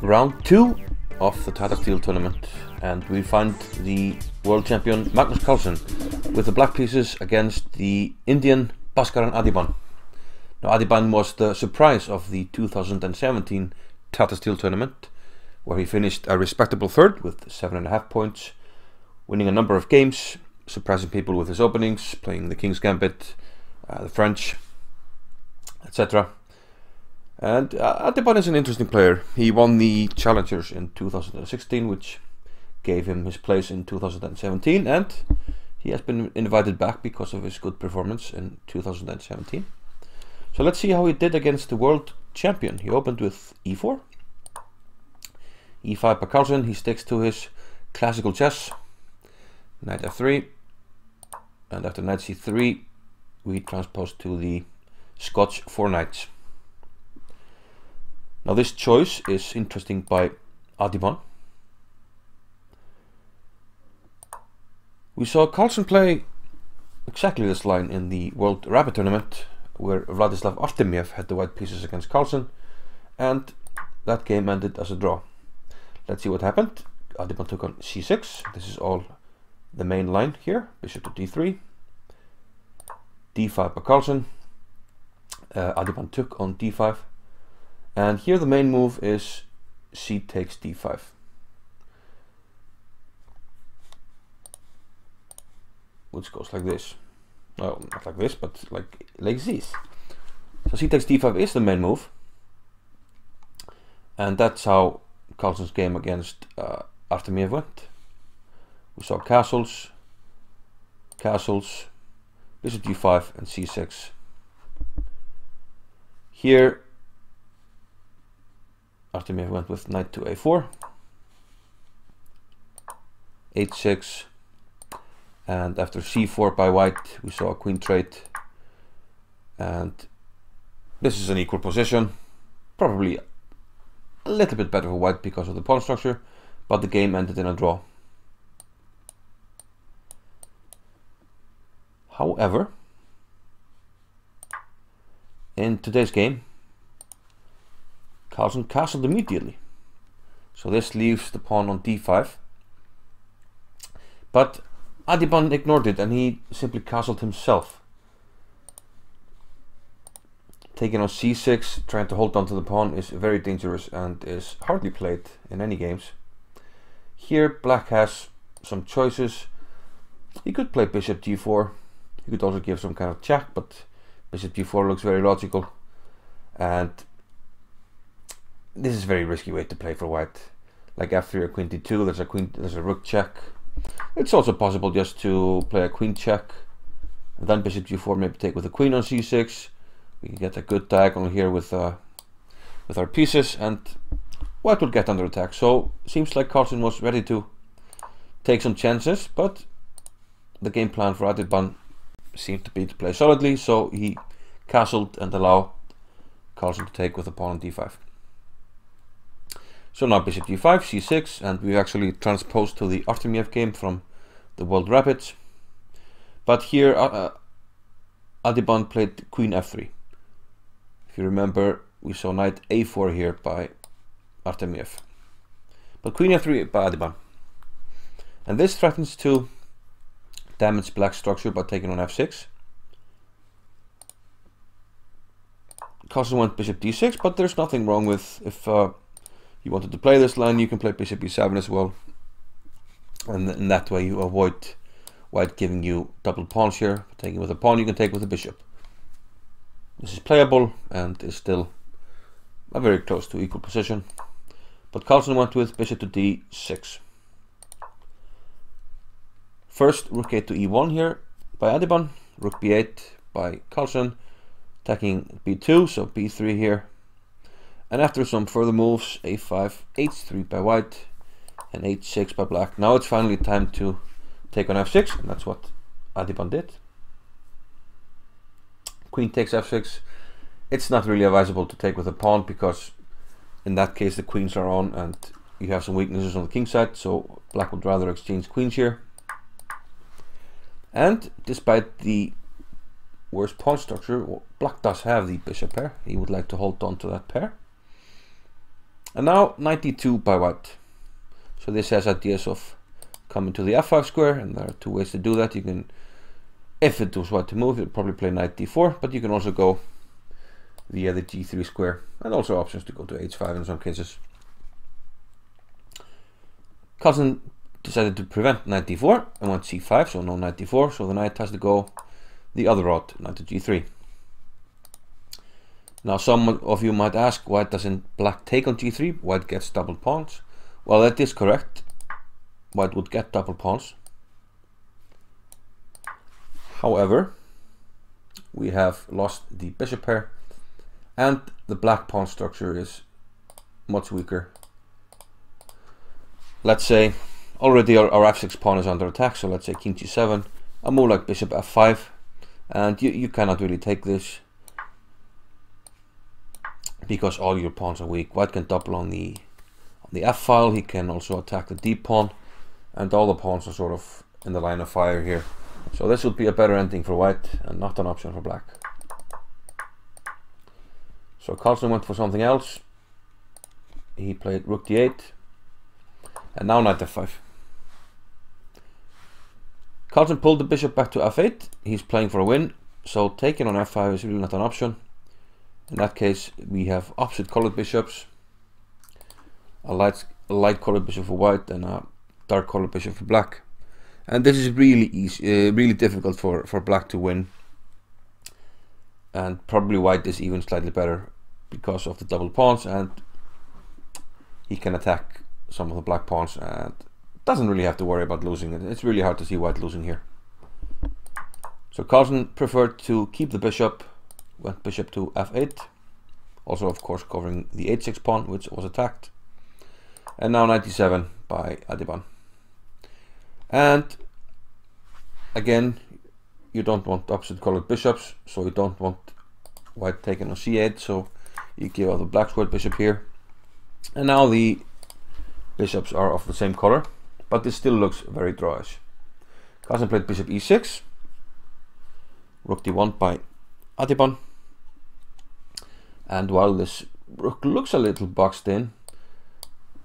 Round 2 of the Tata Steel Tournament, and we find the World Champion Magnus Carlsen with the black pieces against the Indian Baskaran Adiban. Now, Adhiban was the surprise of the 2017 Tata Steel Tournament, where he finished a respectable third with 7.5 points, winning a number of games, surprising people with his openings, playing the King's Gambit, the French, etc. And Adhiban is an interesting player. He won the Challengers in 2016, which gave him his place in 2017, and he has been invited back because of his good performance in 2017. So let's see how he did against the world champion. He opened with e4, e5 by Carlsen. He sticks to his classical chess, knight f3, and after knight c3 we transpose to the Scotch 4 Knights. Now this choice is interesting by Adhiban. We saw Carlsen play exactly this line in the World Rapid Tournament, where Vladislav Artemiev had the white pieces against Carlsen, and that game ended as a draw. Let's see what happened. Adhiban took on c6. This is all the main line here. Bishop to d3, d5 by Carlsen. Adhiban took on d5, and here the main move is c takes d5. Which goes like this. No, not like this, but like this. So c takes d5 is the main move, and that's how Carlsen's game against Artemiev went. We saw castles, bishop g5 and c6. Here Artemiev went with knight to a4, h6, and after c4 by white we saw a queen trade, and this is an equal position, probably a little bit better for white because of the pawn structure, but the game ended in a draw. However, in today's game Carlsen castled immediately, so this leaves the pawn on d5, but Adhiban ignored it and he simply castled himself. Taking on c6, trying to hold on to the pawn, is very dangerous and is hardly played in any games. Here black has some choices. He could play bishop g4. He could also give some kind of check, but bishop g4 looks very logical, and this is a very risky way to play for white. Like after a queen d2, there's a rook check. It's also possible just to play a queen check, and then bishop g4, maybe take with a queen on c6. We can get a good diagonal here with our pieces, and white will get under attack. So seems like Carlsen was ready to take some chances, but the game plan for Adhiban seemed to be to play solidly, so he castled and allowed Carlsen to take with a pawn on d5. So now bishop g5, c6, and we actually transposed to the Artemiev game from the World Rapids. But here Adhiban played queen f3. If you remember, we saw knight a4 here by Artemiev, but queen f3 by Adhiban. And this threatens to damage black's structure by taking on f6. Carlsen went bishop d6, but there's nothing wrong with, if you wanted to play this line, you can play bishop b7 as well, and in that way you avoid white giving you double pawns here. Taking with a pawn, you can take with a bishop. This is playable and is still a very close to equal position, but Carlsen went with bishop to d6. First rook 8 to e1 here by Adhiban, rook b8 by Carlsen, attacking b2, so b3 here. And after some further moves, a5, h3 by white, and h6 by black. Now it's finally time to take on f6, and that's what Adhiban did. Queen takes f6. It's not really advisable to take with a pawn, because in that case the queens are on and you have some weaknesses on the king side, so black would rather exchange queens here. And despite the worse pawn structure, black does have the bishop pair. He would like to hold on to that pair. And now knight d2 by white. So this has ideas of coming to the f5 square, and there are two ways to do that. You can, if it was white to move, you'd probably play knight d4, but you can also go via the g3 square, and also options to go to h5 in some cases. Carlsen decided to prevent knight d4 and went c5, so no knight d4, so the knight has to go the other route, knight to g3. Now some of you might ask, why doesn't black take on g3? White gets double pawns. Well, that is correct. White would get double pawns. However, we have lost the bishop pair, and the black pawn structure is much weaker. Let's say already our f6 pawn is under attack, so let's say king g7, a move like bishop f5, and you cannot really take this because all your pawns are weak. White can double on the f file, he can also attack the d pawn, and all the pawns are sort of in the line of fire here. So this would be a better ending for white and not an option for black. So Carlsen went for something else. He played rook d8, and now knight f5. Carlsen pulled the bishop back to f8. He's playing for a win, so taking on f5 is really not an option. In that case, we have opposite colored bishops. A light colored bishop for white and a dark colored bishop for black. And this is really easy, really difficult for black to win. And probably white is even slightly better because of the double pawns, and he can attack some of the black pawns and doesn't really have to worry about losing it. It's really hard to see white losing here. So Carlsen preferred to keep the bishop, went bishop to f8, also of course covering the h6 pawn which was attacked, and now knight d7 by Adiban. And again, you don't want opposite colored bishops, so you don't want white taking on c8, so you give out the black squared bishop here. And now the bishops are of the same color, but this still looks very drawish. Carlsen played bishop e6, rook d1 by Adhiban, and while this rook looks a little boxed in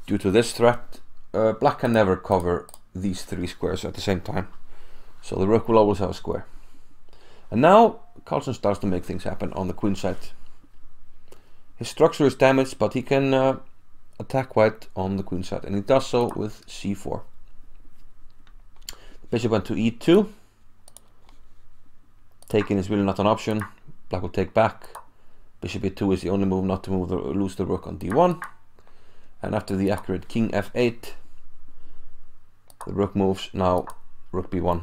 due to this threat, black can never cover these three squares at the same time, so the rook will always have a square. And now Carlsen starts to make things happen on the queen side. His structure is damaged, but he can attack white on the queen side, and he does so with c4. The bishop went to e2. Taking is really not an option. Black will take back. Bishop e2 is the only move not to lose the rook on d1. And after the accurate king f8, the rook moves. Now rook b1.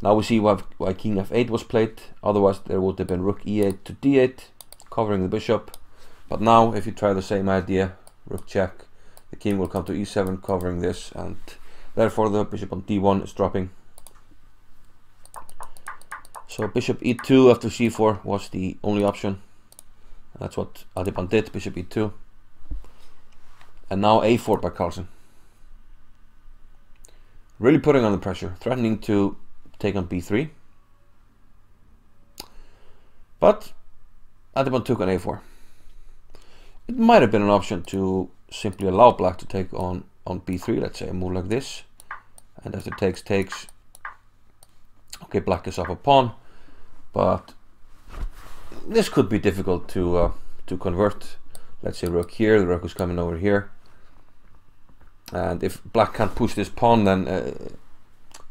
Now we see why king f8 was played. Otherwise there would have been rook e8 to d8, covering the bishop. But now if you try the same idea, rook check, the king will come to e7, covering this, and therefore the bishop on d1 is dropping. So bishop e2 after c4 was the only option. That's what Adhiban did, bishop e2. And now a4 by Carlsen. Really putting on the pressure, threatening to take on b3. But Adhiban took on a4. It might have been an option to simply allow black to take on b3, let's say a move like this. And after takes, okay, black is up a pawn, but this could be difficult to convert. Let's say rook here, the rook is coming over here, and if black can't push this pawn, then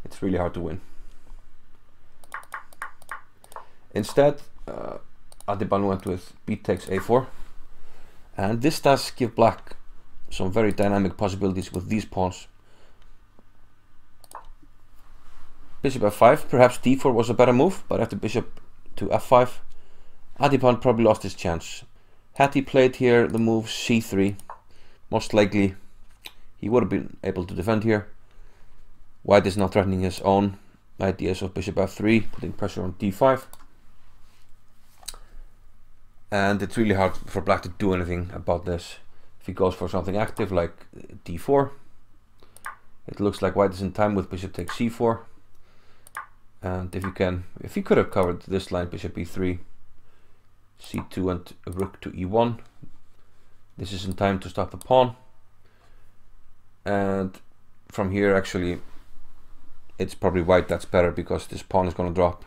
it's really hard to win. Instead, Adhiban went with b takes a4, and this does give black some very dynamic possibilities with these pawns. Bishop f5, perhaps d4 was a better move, but after bishop to f5, Adhiban probably lost his chance. Had he played here the move c3, most likely he would have been able to defend here. White is now threatening his own ideas of bishop f3, putting pressure on d5. And it's really hard for black to do anything about this. If he goes for something active like d4, it looks like white is in time with bishop takes c4. And if he could have covered this line, bishop e3, c2 and rook to e1, This is in time to stop the pawn, and from here actually it's probably white that's better because this pawn is going to drop.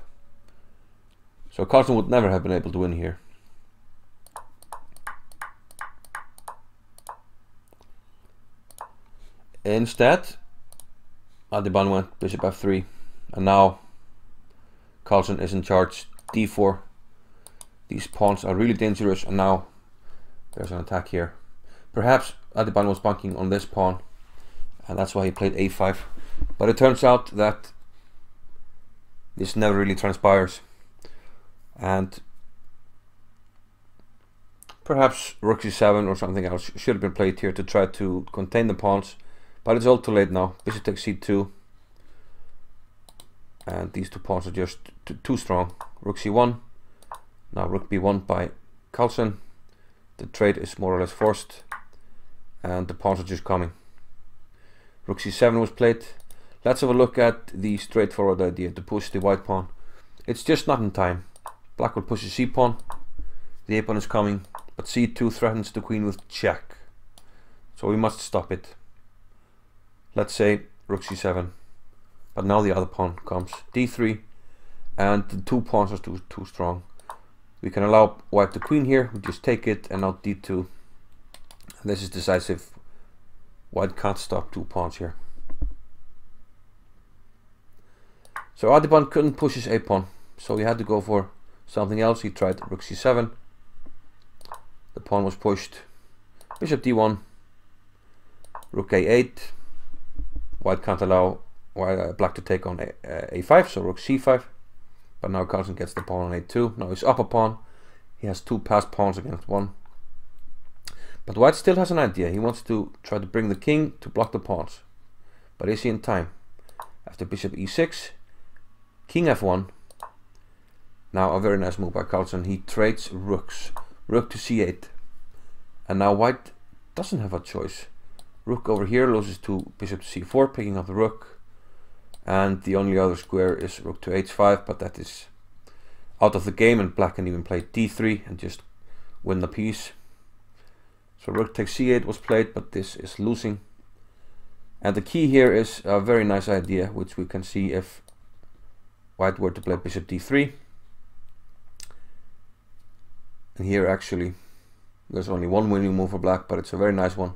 So Carlsen would never have been able to win here. Instead, Adiban went bishop f3, and now Carlsen is in charge. d4. These pawns are really dangerous, and now there's an attack here. Perhaps Adiban was banking on this pawn, and that's why he played a5. But it turns out that this never really transpires, and perhaps Rxe7 or something else should have been played here to try to contain the pawns, but it's all too late now. Bishop takes c2, and these two pawns are just too strong. Rook c1, now rook b1 by Carlsen. The trade is more or less forced, and the pawns are just coming. Rook c7 was played. Let's have a look at the straightforward idea to push the white pawn. It's just not in time. Black will push the c pawn. The a pawn is coming, but c2 threatens the queen with check, so we must stop it. Let's say rook c7, but now the other pawn comes. d3, and the two pawns are too strong. We can allow white the queen here. We just take it, and now d2. And this is decisive. White can't stop two pawns here. So Adiban couldn't push his a pawn, so he had to go for something else. He tried rook c7. The pawn was pushed. Bishop d1. Rook a8. White can't allow black to take on a5, so rook c5. But now Carlsen gets the pawn on a2. Now he's up a pawn. He has two passed pawns against one. But white still has an idea. He wants to try to bring the king to block the pawns. But is he in time? After bishop e6, king f1. Now a very nice move by Carlsen. He trades rooks. Rook to c8. And now white doesn't have a choice. Rook over here loses to bishop to c4, picking up the rook. And the only other square is rook to h5, but that is out of the game, and black can even play d3 and just win the piece. So rook takes c8 was played, but this is losing. And the key here is a very nice idea, which we can see if white were to play bishop d3. And here actually there's only one winning move for black, but it's a very nice one.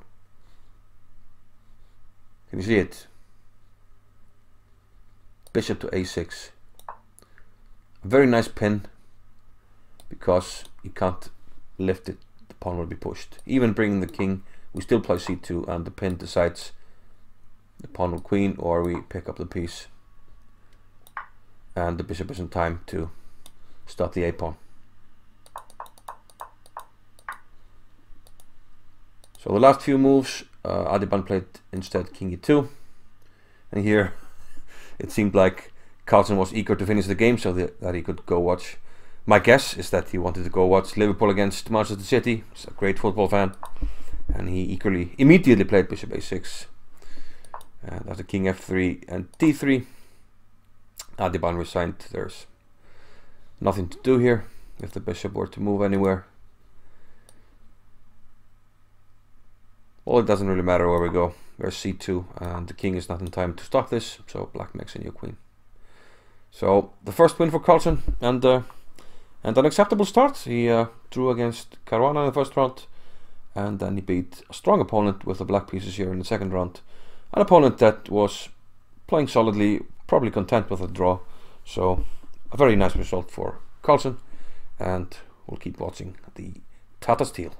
Can you see it? Bishop to a6. A very nice pin, because you can't lift it, the pawn will be pushed. Even bringing the king, we still play c2, and the pin decides the pawn or queen, or we pick up the piece. And the bishop is in time to stop the a pawn. So the last few moves, Adiban played instead king e2, and here it seemed like Carlsen was eager to finish the game so that he could go watch. My guess is that he wanted to go watch Liverpool against Manchester City. He's a great football fan, and he immediately played bishop a6. And after king f3 and d3, Adiban resigned. There's nothing to do here if the bishop were to move anywhere. Well, it doesn't really matter where we go. There's c2, and the king is not in time to stop this, so black makes a new queen. So the first win for Carlsen, and an acceptable start. He drew against Caruana in the first round, and then he beat a strong opponent with the black pieces here in the second round. An opponent that was playing solidly, probably content with a draw. So a very nice result for Carlsen, and we'll keep watching the Tata Steel.